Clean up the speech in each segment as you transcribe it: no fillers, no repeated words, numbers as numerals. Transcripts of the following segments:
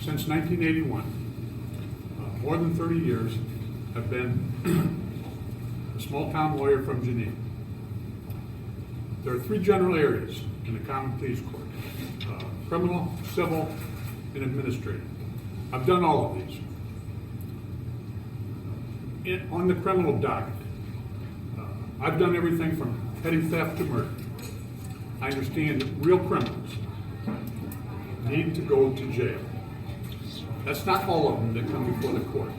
Since 1981, more than 30 years, I've been a small-town lawyer from Geneva. There are three general areas in the Common Pleas Court: criminal, civil, and administrative. I've done all of these. On the criminal docket, I've done everything from petty theft to murder. I understand that real criminals need to go to jail. That's not all of them that come before the court.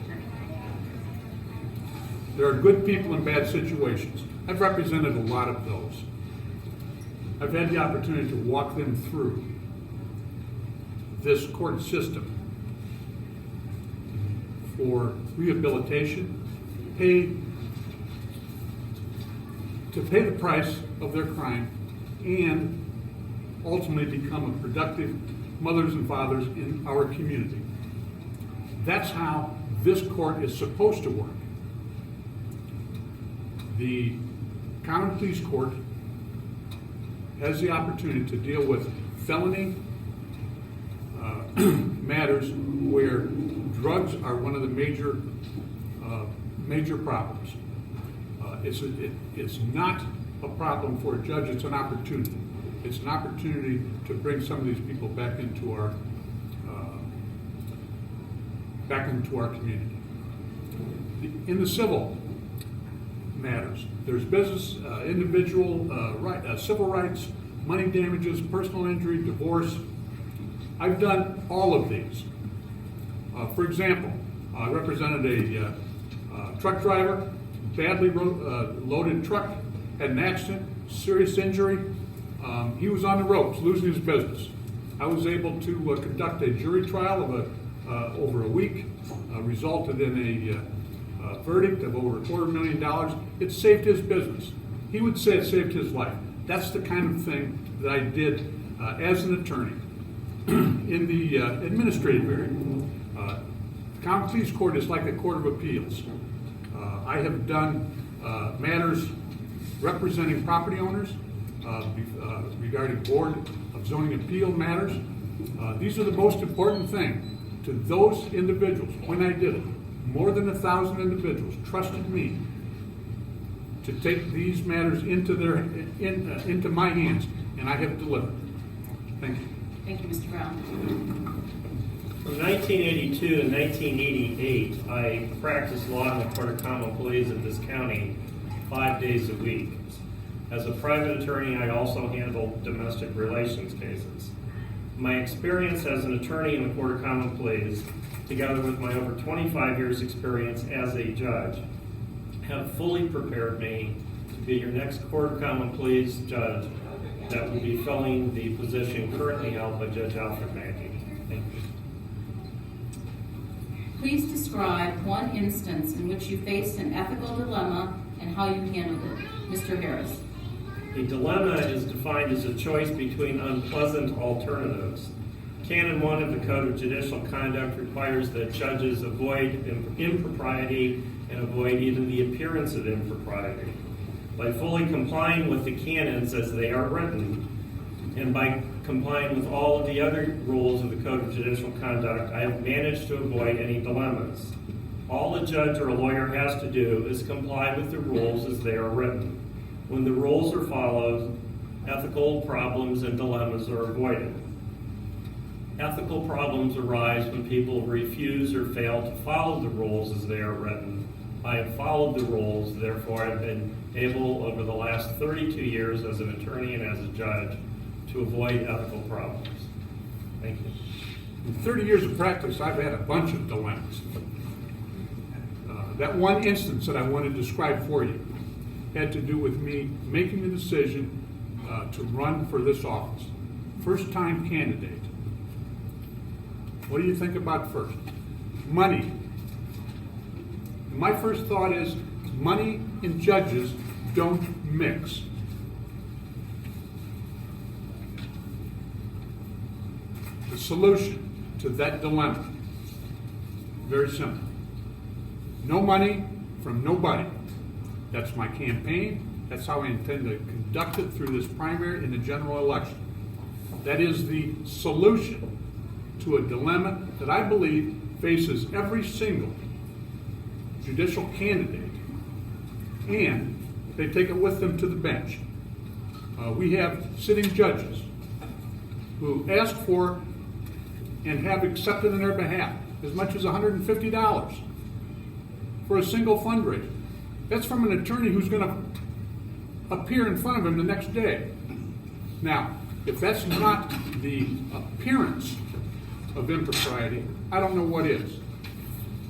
There are good people in bad situations. I've represented a lot of those. I've had the opportunity to walk them through this court system for rehabilitation, to pay the price of their crime, and ultimately become a productive mothers and fathers in our community. That's how this court is supposed to work. The Common Pleas Court has the opportunity to deal with felony matters where drugs are one of the major problems. It's not a problem for a judge, it's an opportunity. It's an opportunity to bring some of these people back into our community. In the civil matters, there's business, individual, civil rights, money damages, personal injury, divorce. I've done all of these. For example, I represented a truck driver, badly loaded truck, had an accident, serious injury. He was on the ropes, losing his business. I was able to conduct a jury trial of over a week, resulted in a verdict of over $250,000. It saved his business. He would say it saved his life. That's the kind of thing that I did as an attorney. In the administrative area, the Common Pleas Court is like a court of appeals. I have done matters representing property owners, regarding Board of Zoning Appeal matters. These are the most important thing to those individuals. When I did it, more than 1,000 individuals trusted me to take these matters into my hands, and I have delivered. Thank you. Thank you, Mr. Brown. From 1982 to 1988, I practiced law in the Court of Common Pleas of this county 5 days a week. As a private attorney, I also handled domestic relations cases. My experience as an attorney in the Court of Common Pleas, together with my over 25 years experience as a judge, have fully prepared me to be your next Court of Common Pleas judge that will be filling the position currently held by Judge Alfred Mackey. Thank you. Please describe one instance in which you faced an ethical dilemma and how you handled it. Mr. Harris. A dilemma is defined as a choice between unpleasant alternatives. Canon 1 of the Code of Judicial Conduct requires that judges avoid impropriety and avoid even the appearance of impropriety. By fully complying with the canons as they are written, and by complying with all of the other rules of the Code of Judicial Conduct, I have managed to avoid any dilemmas. All a judge or a lawyer has to do is comply with the rules as they are written. When the rules are followed, ethical problems and dilemmas are avoided. Ethical problems arise when people refuse or fail to follow the rules as they are written. I have followed the rules, therefore I've been able over the last 32 years as an attorney and as a judge to avoid ethical problems. Thank you. In 30 years of practice, I've had a bunch of dilemmas. That one instance that I want to describe for you had to do with me making the decision to run for this office. First-time candidate. What do you think about first? Money. My first thought is money and judges don't mix. The solution to that dilemma, very simple. No money from nobody. That's my campaign. That's how I intend to conduct it through this primary and the general election. That is the solution to a dilemma that I believe faces every single judicial candidate, and they take it with them to the bench. We have sitting judges who ask for and have accepted on their behalf as much as $150 for a single fundraiser. That's from an attorney who's going to appear in front of him the next day. Now, if that's not the appearance of impropriety, I don't know what is.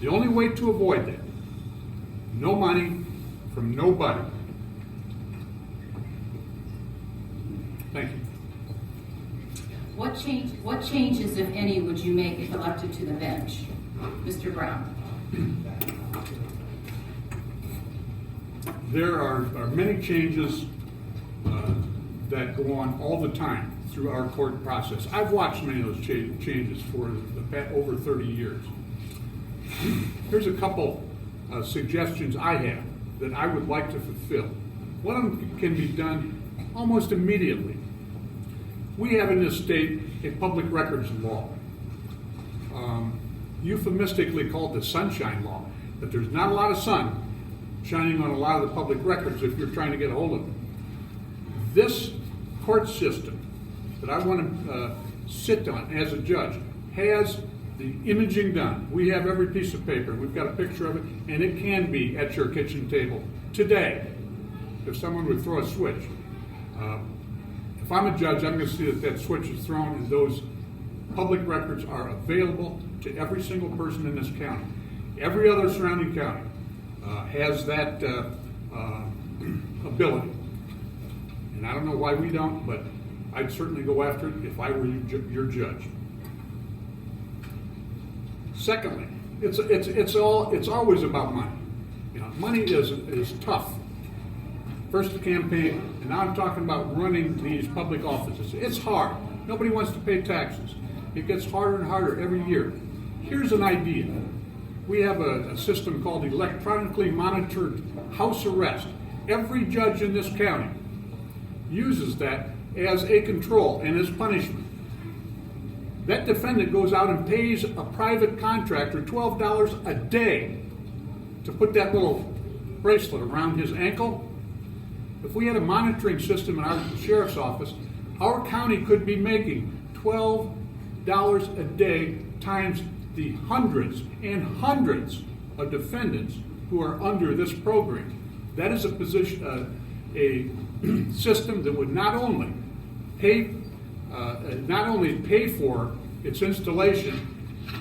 The only way to avoid that, no money from nobody. Thank you. What changes, if any, would you make if elected to the bench? Mr. Brown. There are many changes that go on all the time through our court process. I've watched many of those changes for over 30 years. Here's a couple suggestions I have that I would like to fulfill. One of them can be done almost immediately. We have in this state a public records law, euphemistically called the sunshine law, but there's not a lot of sun shining on a lot of the public records if you're trying to get a hold of them. This court system that I want to sit on as a judge has the imaging done. We have every piece of paper. We've got a picture of it, and it can be at your kitchen table today if someone would throw a switch. If I'm a judge, I'm going to see that switch is thrown and those public records are available to every single person in this county. Every other surrounding county has that ability. And I don't know why we don't, but I'd certainly go after it if I were your judge. Secondly, it's always about money. You know, money is tough. First the campaign, and now I'm talking about running these public offices. It's hard. Nobody wants to pay taxes. It gets harder and harder every year. Here's an idea. We have a system called electronically monitored house arrest. Every judge in this county uses that as a control and as punishment. That defendant goes out and pays a private contractor $12 a day to put that little bracelet around his ankle. If we had a monitoring system in our sheriff's office, our county could be making $12 a day times the hundreds and hundreds of defendants who are under this program. That is a system that would not only pay for its installation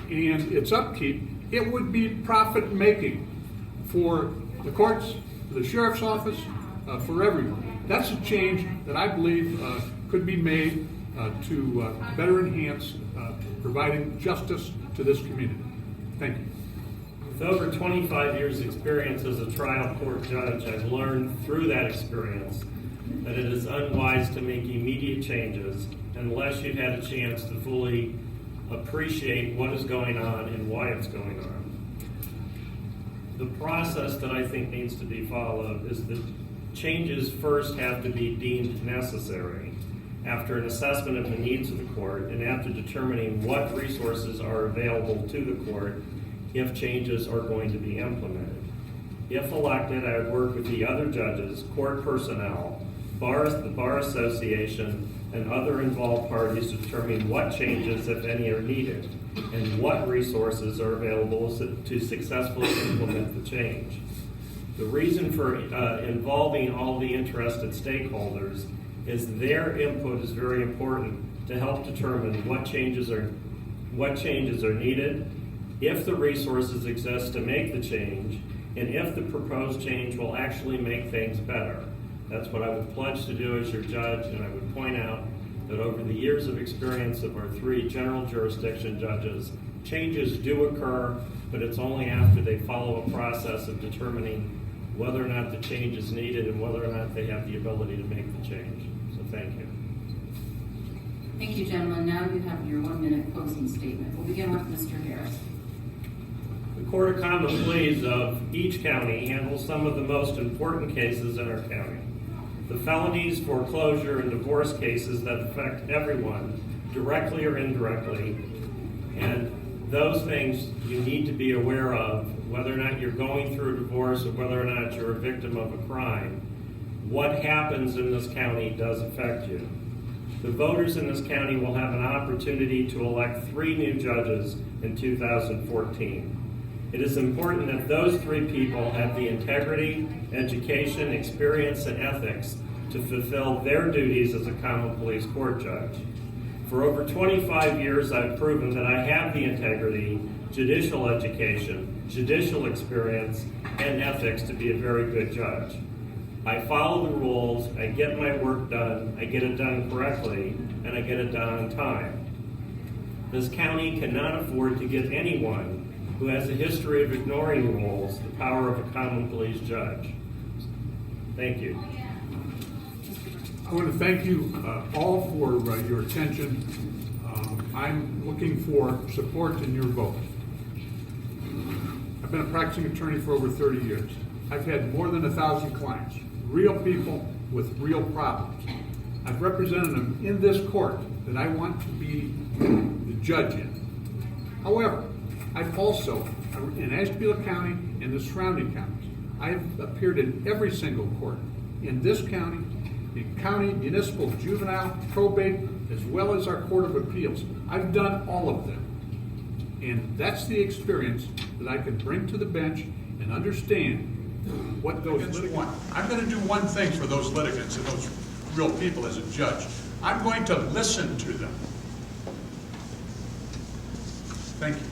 and its upkeep, it would be profit making for the courts, for the sheriff's office, for everyone. That's a change that I believe could be made to better enhance providing justice to this community. Thank you. With over 25 years' experience as a trial court judge, I've learned through that experience that it is unwise to make immediate changes unless you've had a chance to fully appreciate what is going on and why it's going on. The process that I think needs to be followed is that changes first have to be deemed necessary after an assessment of the needs of the court and after determining what resources are available to the court if changes are going to be implemented. If elected, I would work with the other judges, court personnel, the Bar Association, and other involved parties to determine what changes, if any, are needed and what resources are available to successfully implement the change. The reason for involving all the interested stakeholders is their input is very important to help determine what changes are needed, if the resources exist to make the change, and if the proposed change will actually make things better. That's what I would pledge to do as your judge, and I would point out that over the years of experience of our 3 general jurisdiction judges, changes do occur, but it's only after they follow a process of determining whether or not the change is needed and whether or not they have the ability to make the change. So thank you. Thank you, gentlemen. Now you have your 1-minute closing statement. We'll begin with Mr. Harris. The Court of Common Pleas of each county handles some of the most important cases in our county. The felonies, foreclosure, and divorce cases that affect everyone, directly or indirectly, and those things you need to be aware of, whether or not you're going through a divorce or whether or not you're a victim of a crime. What happens in this county does affect you. The voters in this county will have an opportunity to elect 3 new judges in 2014. It is important that those 3 people have the integrity, education, experience, and ethics to fulfill their duties as a common police court judge. For over 25 years, I've proven that I have the integrity, judicial education, judicial experience, and ethics to be a very good judge. I follow the rules, I get my work done, I get it done correctly, and I get it done on time. This county cannot afford to give anyone who has a history of ignoring rules the power of a common pleas judge. Thank you. I want to thank you all for your attention. I'm looking for support in your vote. I've been a practicing attorney for over 30 years. I've had more than 1,000 clients, real people with real problems. I've represented them in this court that I want to be the judge in. However, I've also, in Ashtabula County and the surrounding counties, I've appeared in every single court in this county, the county, municipal, juvenile, probate, as well as our Court of Appeals. I've done all of them. And that's the experience that I can bring to the bench and understand what those litigants want. I'm going to do one thing for those litigants and those real people as a judge. I'm going to listen to them. Thank you.